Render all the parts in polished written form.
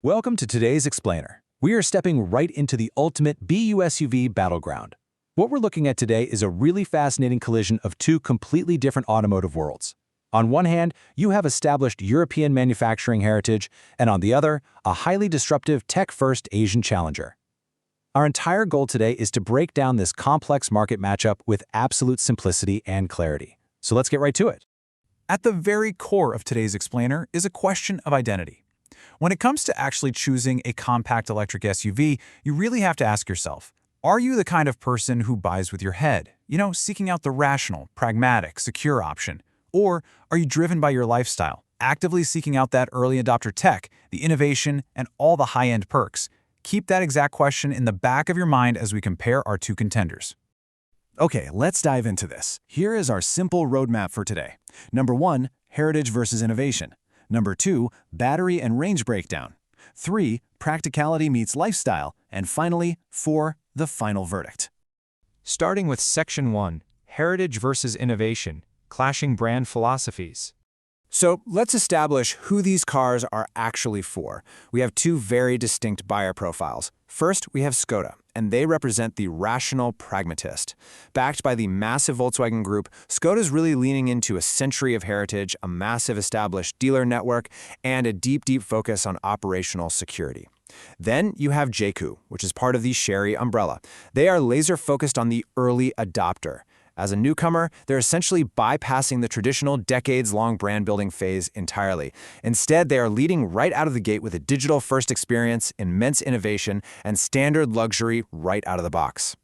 Welcome to today's Explainer. We are stepping right into the ultimate BU battleground. What we're looking at today is a really fascinating collision of two completely different automotive worlds. On one hand, you have established European manufacturing heritage, and on the other, a highly disruptive tech-first Asian challenger. Our entire goal today is to break down this complex market matchup with absolute simplicity and clarity. So let's get right to it. At the very core of today's Explainer is a question of identity. When it comes to actually choosing a compact electric SUV, you really have to ask yourself, are you the kind of person who buys with your head, seeking out the rational, pragmatic, secure option? Or are you driven by your lifestyle, actively seeking out that early adopter tech, the innovation, and all the high-end perks? Keep that exact question in the back of your mind as we compare our two contenders. Okay, let's dive into this. Here is our simple roadmap for today. Number 1, heritage versus innovation. Number 2, battery and range breakdown. 3, practicality meets lifestyle. And finally, 4, the final verdict. Starting with Section 1, Heritage versus Innovation, Clashing Brand Philosophies. So let's establish who these cars are actually for. We have two very distinct buyer profiles. First, we have Skoda, and they represent the rational pragmatist. Backed by the massive Volkswagen Group, Skoda is really leaning into a century of heritage, a massive established dealer network, and a deep focus on operational security. Then you have Jaecoo, which is part of the Chery umbrella. They are laser-focused on the early adopter. As a newcomer, they're essentially bypassing the traditional decades-long brand-building phase entirely. Instead, they are leading right out of the gate with a digital-first experience, immense innovation, and standard luxury right out of the box.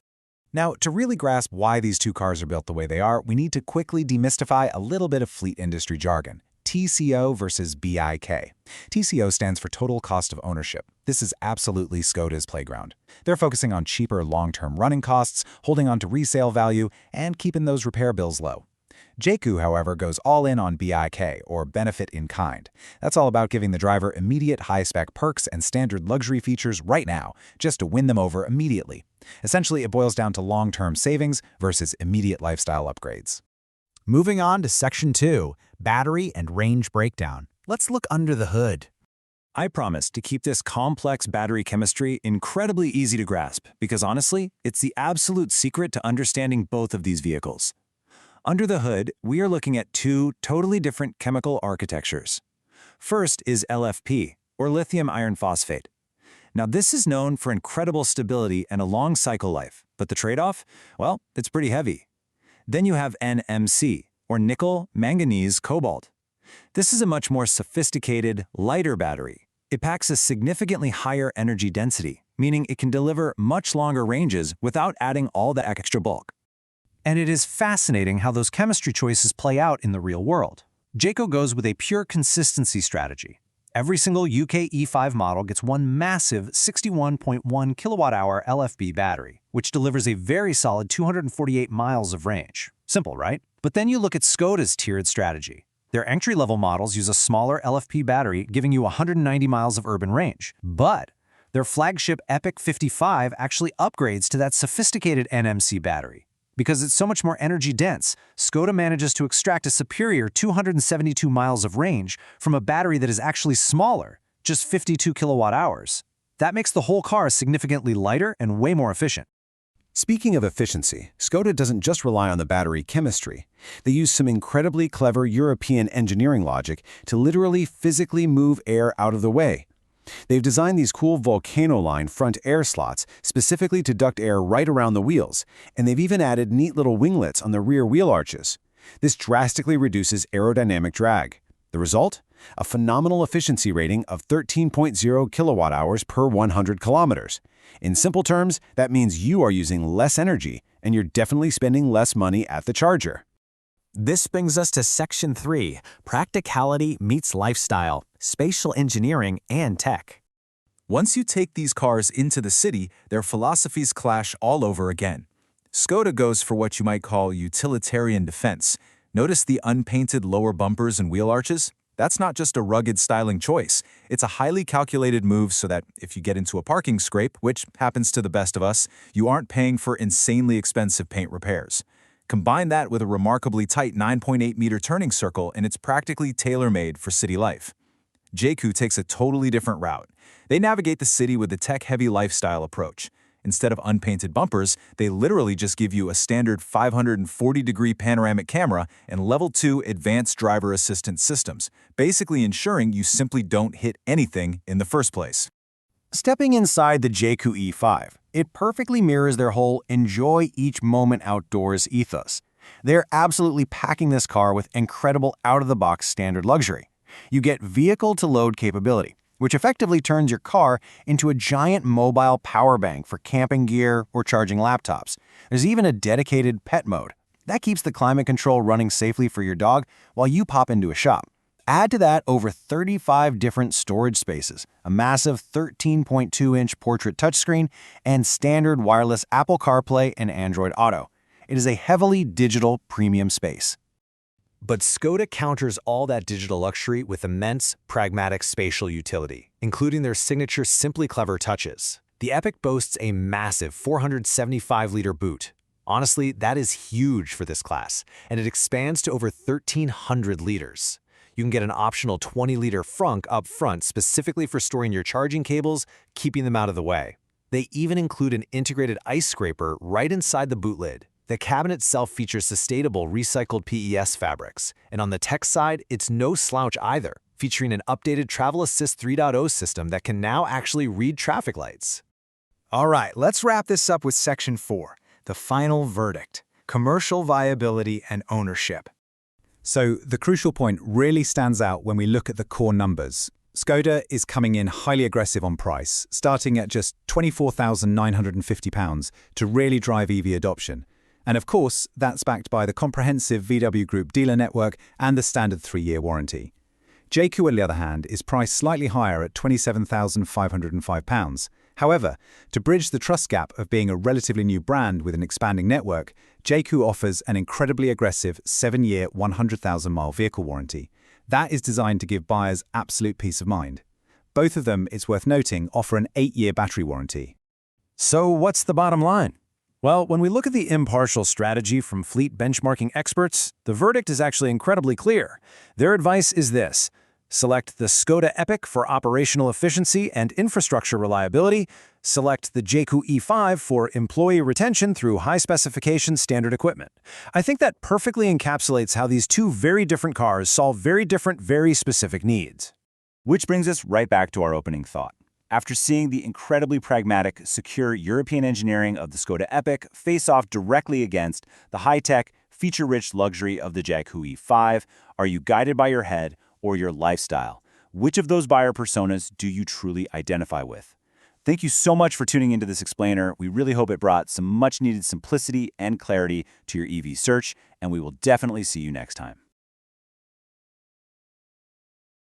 Now, to really grasp why these two cars are built the way they are, we need to quickly demystify a little bit of fleet industry jargon. TCO versus BIK. TCO stands for total cost of ownership. This is absolutely Skoda's playground. They're focusing on cheaper long-term running costs, holding on to resale value, and keeping those repair bills low. Jaecoo, however, goes all in on BIK, or benefit in kind. That's all about giving the driver immediate high-spec perks and standard luxury features right now, just to win them over immediately. Essentially, it boils down to long-term savings versus immediate lifestyle upgrades. Moving on to Section 2, Battery and Range Breakdown. Let's look under the hood. I promise to keep this complex battery chemistry incredibly easy to grasp, because honestly, it's the absolute secret to understanding both of these vehicles. Under the hood, we are looking at two totally different chemical architectures. First is LFP, or lithium iron phosphate. Now, this is known for incredible stability and a long cycle life, but the trade-off? Well, it's pretty heavy. Then you have NMC, or nickel, manganese, cobalt. This is a much more sophisticated, lighter battery. It packs a significantly higher energy density, meaning it can deliver much longer ranges without adding all the extra bulk. And it is fascinating how those chemistry choices play out in the real world. Jaecoo goes with a pure consistency strategy. Every single UK E5 model gets one massive 61.1 kilowatt-hour LFP battery, which delivers a very solid 248 miles of range. Simple, right? But then you look at Skoda's tiered strategy. Their entry-level models use a smaller LFP battery, giving you 190 miles of urban range. But their flagship Epiq 55 actually upgrades to that sophisticated NMC battery. Because it's so much more energy dense, Skoda manages to extract a superior 272 miles of range from a battery that is actually smaller, just 52 kilowatt hours. That makes the whole car significantly lighter and way more efficient. Speaking of efficiency, Skoda doesn't just rely on the battery chemistry. They use some incredibly clever European engineering logic to literally physically move air out of the way. They've designed these cool volcano-line front air slots specifically to duct air right around the wheels, and they've even added neat little winglets on the rear wheel arches. This drastically reduces aerodynamic drag. The result? A phenomenal efficiency rating of 13.0 kilowatt-hours per 100 kilometers. In simple terms, that means you are using less energy, and you're definitely spending less money at the charger. This brings us to Section 3, Practicality meets Lifestyle, Spatial Engineering and Tech. Once you take these cars into the city, their philosophies clash all over again. Skoda goes for what you might call utilitarian defense. Notice the unpainted lower bumpers and wheel arches? That's not just a rugged styling choice. It's a highly calculated move so that if you get into a parking scrape, which happens to the best of us, you aren't paying for insanely expensive paint repairs. Combine that with a remarkably tight 9.8-meter turning circle, and it's practically tailor-made for city life. Jaecoo takes a totally different route. They navigate the city with the tech-heavy lifestyle approach. Instead of unpainted bumpers, they literally just give you a standard 540-degree panoramic camera and Level 2 advanced driver assistance systems, basically ensuring you simply don't hit anything in the first place. Stepping inside the Jaecoo E5, it perfectly mirrors their whole enjoy each moment outdoors ethos. They're absolutely packing this car with incredible out-of-the-box standard luxury. You get vehicle-to-load capability, which effectively turns your car into a giant mobile power bank for camping gear or charging laptops. There's even a dedicated pet mode. That keeps the climate control running safely for your dog while you pop into a shop. Add to that over 35 different storage spaces, a massive 13.2-inch portrait touchscreen, and standard wireless Apple CarPlay and Android Auto. It is a heavily digital premium space. But Skoda counters all that digital luxury with immense, pragmatic spatial utility, including their signature Simply Clever touches. The Epiq boasts a massive 475-liter boot. Honestly, that is huge for this class, and it expands to over 1,300 liters. You can get an optional 20-liter frunk up front specifically for storing your charging cables, keeping them out of the way. They even include an integrated ice scraper right inside the boot lid. The cabinet itself features sustainable recycled PES fabrics, and on the tech side, it's no slouch either, featuring an updated Travel Assist 3.0 system that can now actually read traffic lights. All right, let's wrap this up with Section 4, the final verdict, commercial viability and ownership. So the crucial point really stands out when we look at the core numbers. Skoda is coming in highly aggressive on price, starting at just £24,950 to really drive EV adoption. And of course, that's backed by the comprehensive VW Group dealer network and the standard 3-year warranty. Jaecoo, on the other hand, is priced slightly higher at £27,505. However, to bridge the trust gap of being a relatively new brand with an expanding network, Jaecoo offers an incredibly aggressive 7-year, 100,000-mile vehicle warranty. That is designed to give buyers absolute peace of mind. Both of them, it's worth noting, offer an 8-year battery warranty. So what's the bottom line? Well, when we look at the impartial strategy from fleet benchmarking experts, the verdict is actually incredibly clear. Their advice is this: select the Skoda Epiq for operational efficiency and infrastructure reliability, select the Jaecoo E5 for employee retention through high-specification standard equipment. I think that perfectly encapsulates how these two very different cars solve very different, very specific needs. Which brings us right back to our opening thought. After seeing the incredibly pragmatic, secure European engineering of the Skoda Epiq face off directly against the high-tech, feature-rich luxury of the Jaecoo E5, are you guided by your head or your lifestyle? Which of those buyer personas do you truly identify with? Thank you so much for tuning into this explainer. We really hope it brought some much-needed simplicity and clarity to your EV search, and we will definitely see you next time.